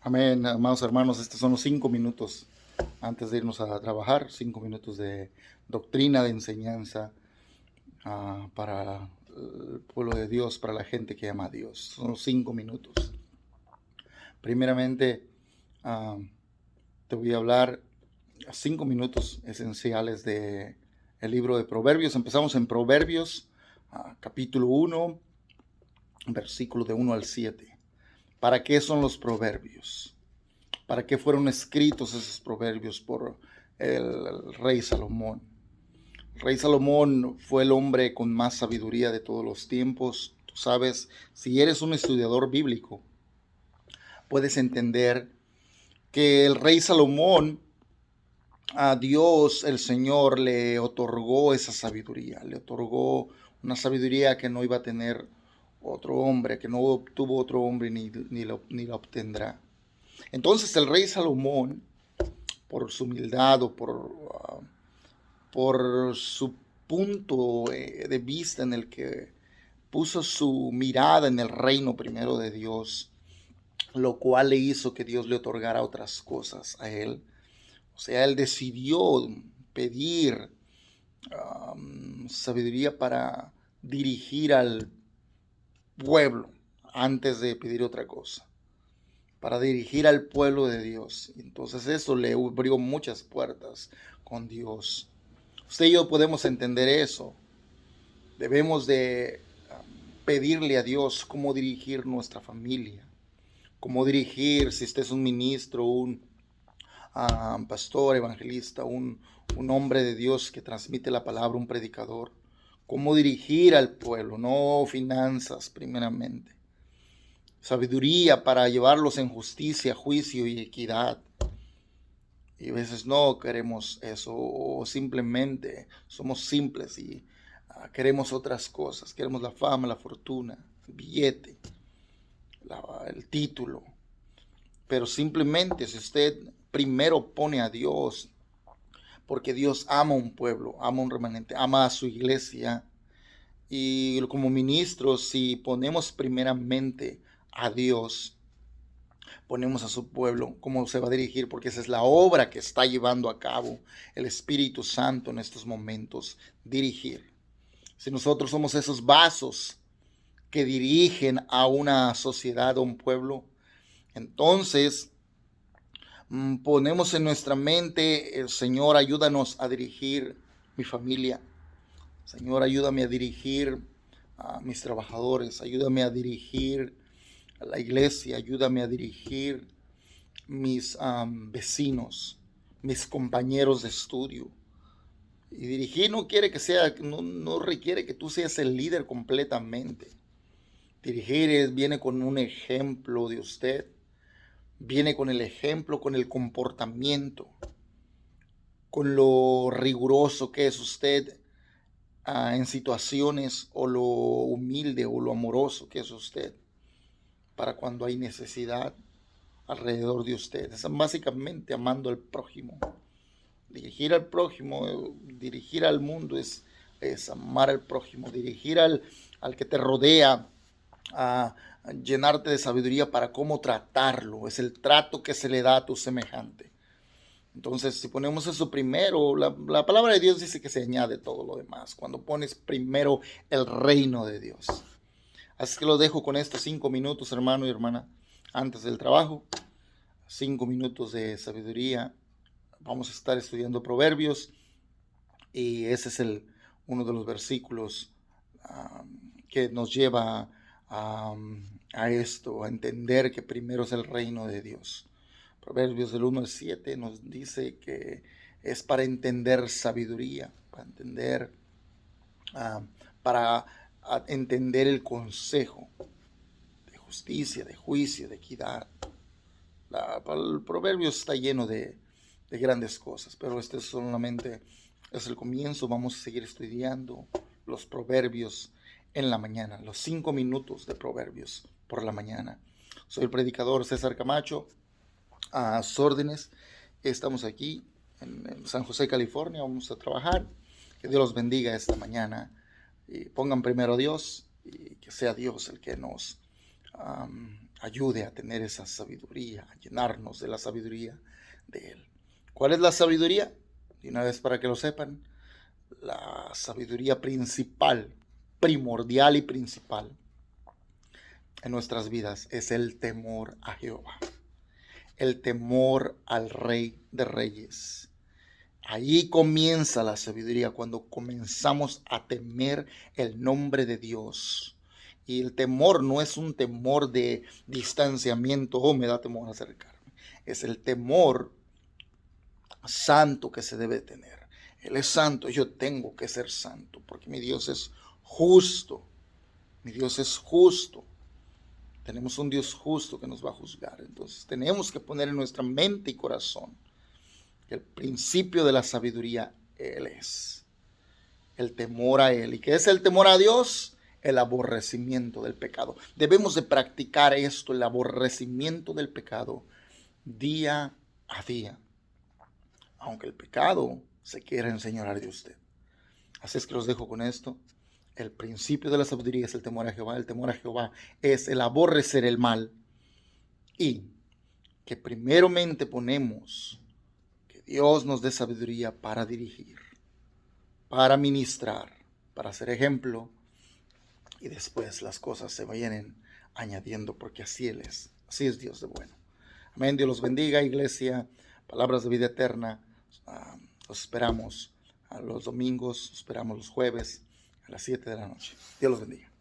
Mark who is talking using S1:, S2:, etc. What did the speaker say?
S1: Amén, amados hermanos, estos son los 5 minutos antes de irnos a trabajar, 5 minutos de doctrina, de enseñanza para el pueblo de Dios, para la gente que ama a Dios. Son los 5 minutos. Primeramente, ah, te voy a hablar 5 minutos esenciales de el libro de Proverbios. Empezamos en Proverbios, capítulo 1, versículo de 1 al 7. ¿Para qué son los proverbios? ¿Para qué fueron escritos esos proverbios por el rey Salomón? El rey Salomón fue el hombre con más sabiduría de todos los tiempos. Tú sabes, si eres un estudiador bíblico, puedes entender que el rey Salomón, a Dios, el Señor, le otorgó esa sabiduría. Le otorgó una sabiduría que no iba a tener otro hombre, que no obtuvo otro hombre ni la obtendrá. Entonces el rey Salomón, por su humildad o por su punto de vista en el que puso su mirada en el reino primero de Dios, lo cual le hizo que Dios le otorgara otras cosas a él. O sea, él decidió pedir sabiduría para dirigir al pueblo antes de pedir otra cosa, para dirigir al pueblo de Dios. Entonces eso le abrió muchas puertas con Dios. Usted y yo podemos entender eso. Debemos de pedirle a Dios cómo dirigir nuestra familia, cómo dirigir, si usted es un ministro, un pastor, evangelista, un hombre de Dios que transmite la palabra, un predicador, cómo dirigir al pueblo, no finanzas primeramente. Sabiduría para llevarlos en justicia, juicio y equidad. Y a veces no queremos eso, o simplemente somos simples y queremos otras cosas. Queremos la fama, la fortuna, el billete, el título. Pero simplemente si usted primero pone a Dios, porque Dios ama un pueblo, ama un remanente, ama a su iglesia. Y como ministros, si ponemos primeramente a Dios, ponemos a su pueblo, cómo se va a dirigir, porque esa es la obra que está llevando a cabo el Espíritu Santo en estos momentos, dirigir. Si nosotros somos esos vasos que dirigen a una sociedad, a un pueblo, entonces ponemos en nuestra mente, el Señor, ayúdanos a dirigir mi familia. Señor, ayúdame a dirigir a mis trabajadores, ayúdame a dirigir a la iglesia, ayúdame a dirigir mis vecinos, mis compañeros de estudio. Y dirigir no quiere que sea, no requiere que tú seas el líder completamente. Dirigir viene con un ejemplo de usted, viene con el ejemplo, con el comportamiento, con lo riguroso que es usted en situaciones, o lo humilde o lo amoroso que es usted para cuando hay necesidad alrededor de usted. Es básicamente amando al prójimo. Dirigir al prójimo, dirigir al mundo es amar al prójimo. Dirigir al que te rodea, a llenarte de sabiduría para cómo tratarlo. Es el trato que se le da a tu semejante. Entonces, si ponemos eso primero, la palabra de Dios dice que se añade todo lo demás, cuando pones primero el reino de Dios. Así que lo dejo con estos 5 minutos, hermano y hermana, antes del trabajo. 5 minutos de sabiduría. Vamos a estar estudiando Proverbios y ese es uno de los versículos que nos lleva a esto, a entender que primero es el reino de Dios. Proverbios del 1 al 7 nos dice que es para entender sabiduría, para entender el consejo de justicia, de juicio, de equidad. El proverbio está lleno de grandes cosas, pero este solamente es el comienzo. Vamos a seguir estudiando los proverbios en la mañana, los 5 minutos de proverbios por la mañana. Soy el predicador César Camacho, a sus órdenes. Estamos aquí en San José, California. Vamos a trabajar. Que Dios los bendiga esta mañana. Y pongan primero a Dios y que sea Dios el que nos ayude a tener esa sabiduría, a llenarnos de la sabiduría de Él. ¿Cuál es la sabiduría? Y una vez para que lo sepan, la sabiduría principal, primordial y principal en nuestras vidas es el temor a Jehová, el temor al Rey de Reyes. Ahí comienza la sabiduría, cuando comenzamos a temer el nombre de Dios. Y el temor no es un temor de distanciamiento, oh, me da temor acercarme. Es el temor santo que se debe tener. Él es santo, yo tengo que ser santo, porque mi Dios es justo. Mi Dios es justo. Tenemos un Dios justo que nos va a juzgar. Entonces tenemos que poner en nuestra mente y corazón que el principio de la sabiduría Él es. El temor a Él. ¿Y qué es el temor a Dios? El aborrecimiento del pecado. Debemos de practicar esto, el aborrecimiento del pecado, día a día. Aunque el pecado se quiera enseñorear de usted. Así es que los dejo con esto. El principio de la sabiduría es el temor a Jehová. El temor a Jehová es el aborrecer el mal. Y que primeramente ponemos que Dios nos dé sabiduría para dirigir, para ministrar, para ser ejemplo. Y después las cosas se vienen añadiendo, porque así Él es. Así es Dios de bueno. Amén. Dios los bendiga, iglesia. Palabras de vida eterna. Los esperamos a los domingos, los esperamos los jueves a las 7 de la noche. Dios los bendiga.